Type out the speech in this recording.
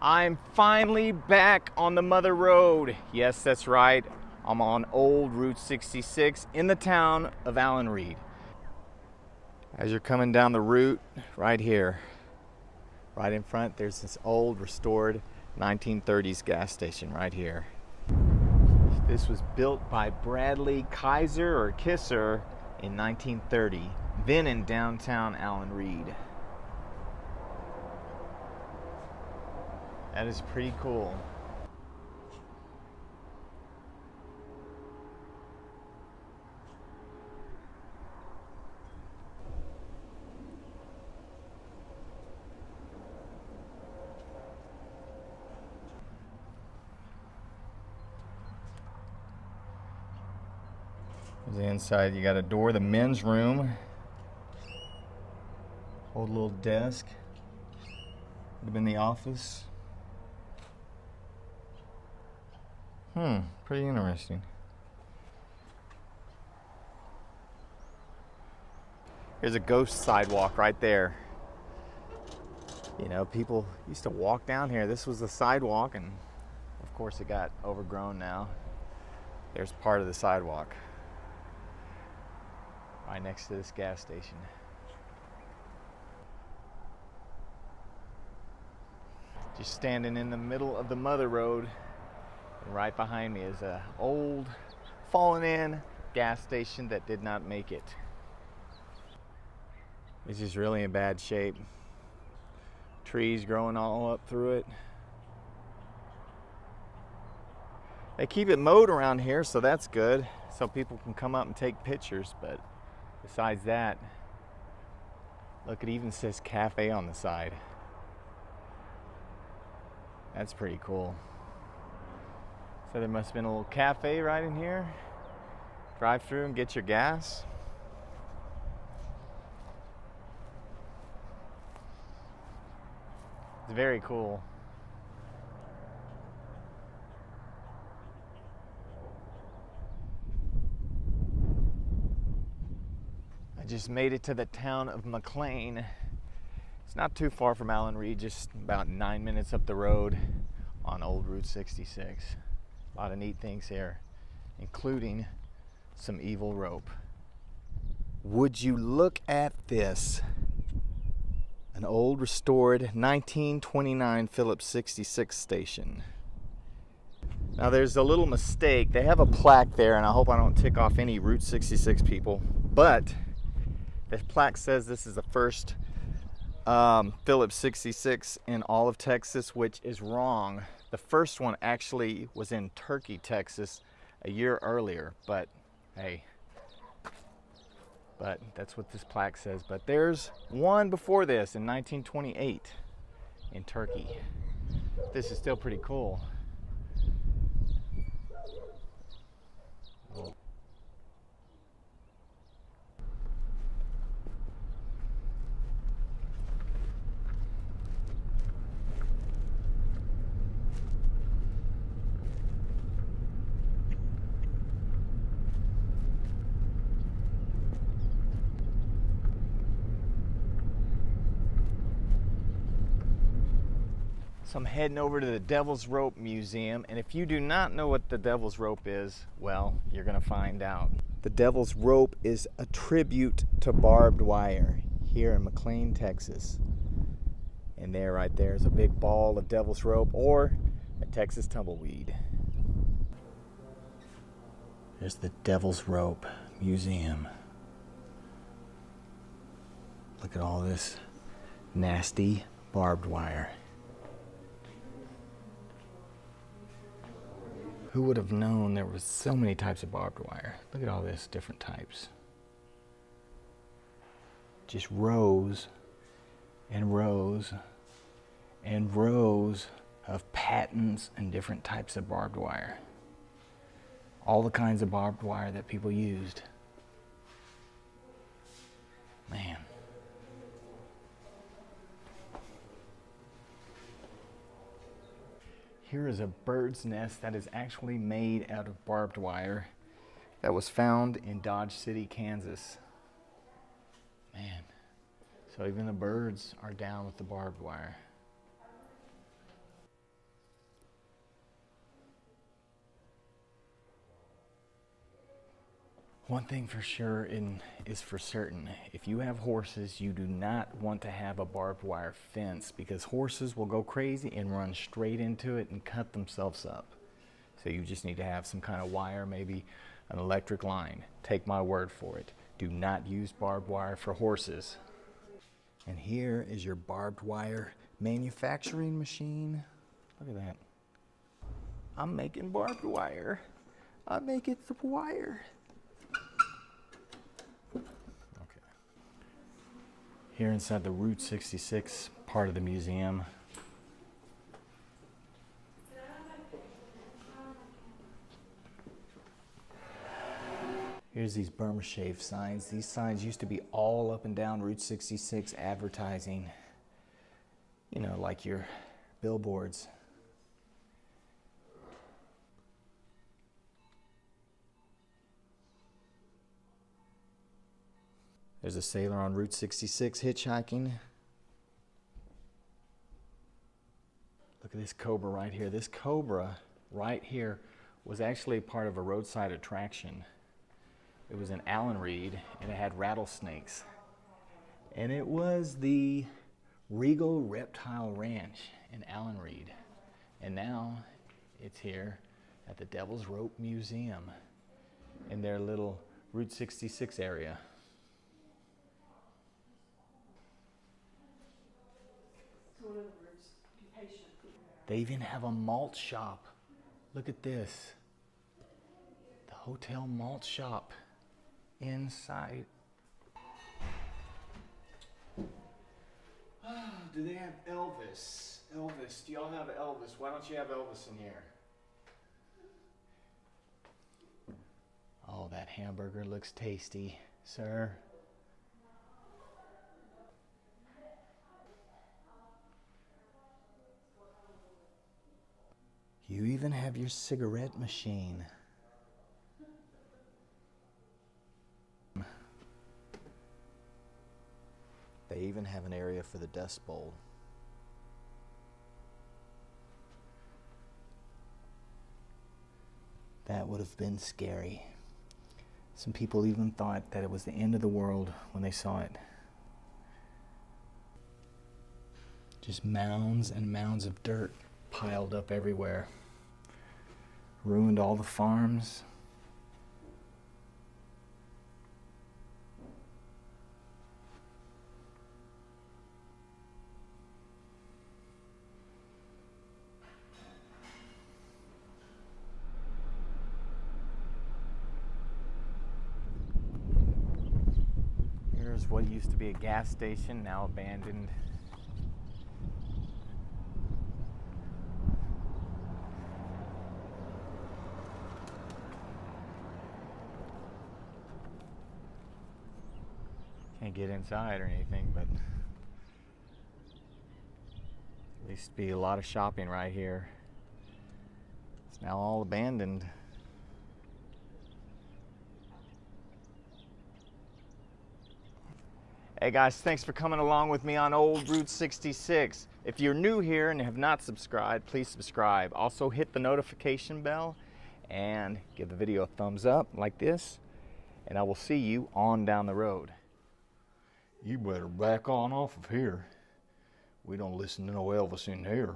I'm finally back on the Mother Road. Yes, that's right. I'm on old Route 66 in the town of Allen Reed. As you're coming down the route, right here, right in front, there's this old restored 1930s gas station right here. This was built by Bradley Kaiser or Kisser in 1930, then in downtown Allen Reed. That is pretty cool. The inside, you got a door, the men's room. Old little desk. Would have been the office. Pretty interesting. Here's a ghost sidewalk right there. You know, people used to walk down here. This was the sidewalk, and of course it got overgrown now. There's part of the sidewalk right next to this gas station. Just standing in the middle of the Mother Road, and right behind me is a old, fallen in gas station that did not make it. It's just really in bad shape. Trees growing all up through it. They keep it mowed around here, so that's good, so people can come up and take pictures, but besides that, look, it even says cafe on the side. That's pretty cool. So there must have been a little cafe right in here. Drive through and get your gas. It's very cool. I just made it to the town of McLean. It's not too far from Allen Reed, just about 9 minutes up the road on old Route 66. A lot of neat things here, including some evil rope. Would you look at this? An old restored 1929 Phillips 66 station. Now there's a little mistake. They have a plaque there, and I hope I don't tick off any Route 66 people, but the plaque says this is the first Phillips 66 in all of Texas, which is wrong. The first one actually was in Turkey, Texas, a year earlier, but hey, but that's what this plaque says. But there's one before this in 1928 in Turkey. This is still pretty cool. So I'm heading over to the Devil's Rope Museum, and if you do not know what the Devil's Rope is, well, you're gonna find out. The Devil's Rope is a tribute to barbed wire here in McLean, Texas. And there, right there, is a big ball of Devil's Rope, or a Texas tumbleweed. There's the Devil's Rope Museum. Look at all this nasty barbed wire. Who would have known there was so many types of barbed wire? Look at all this different types. Just rows and rows and rows of patents and different types of barbed wire. All the kinds of barbed wire that people used. Man. Here is a bird's nest that is actually made out of barbed wire that was found in Dodge City, Kansas. Man, so even the birds are down with the barbed wire. One thing for sure is for certain, if you have horses, you do not want to have a barbed wire fence because horses will go crazy and run straight into it and cut themselves up. So you just need to have some kind of wire, maybe an electric line. Take my word for it. Do not use barbed wire for horses. And here is your barbed wire manufacturing machine. Look at that. I'm making barbed wire. I make it the wire. Okay. Here inside the Route 66 part of the museum. Here's these Burma Shave signs. These signs used to be all up and down Route 66 advertising, you know, like your billboards. There's a sailor on Route 66 hitchhiking. Look at this cobra right here. This cobra right here was actually part of a roadside attraction. It was in Allen Reed, and it had rattlesnakes. And it was the Regal Reptile Ranch in Allen Reed. And now it's here at the Devil's Rope Museum in their little Route 66 area. They even have a malt shop. Look at this. The hotel malt shop inside. Do they have Elvis? Elvis, do y'all have Elvis? Why don't you have Elvis in here? Oh, that hamburger looks tasty, sir. You even have your cigarette machine. They even have an area for the Dust Bowl. That would have been scary. Some people even thought that it was the end of the world when they saw it. Just mounds and mounds of dirt piled up everywhere. Ruined all the farms. Here's what used to be a gas station, now abandoned. Can't get inside or anything, but there used to be a lot of shopping right here. It's now all abandoned. Hey guys, thanks for coming along with me on Old Route 66. If you're new here and have not subscribed, please subscribe. Also hit the notification bell and give the video a thumbs up like this, and I will see you on down the road. You better back on off of here. We don't listen to no Elvis in here.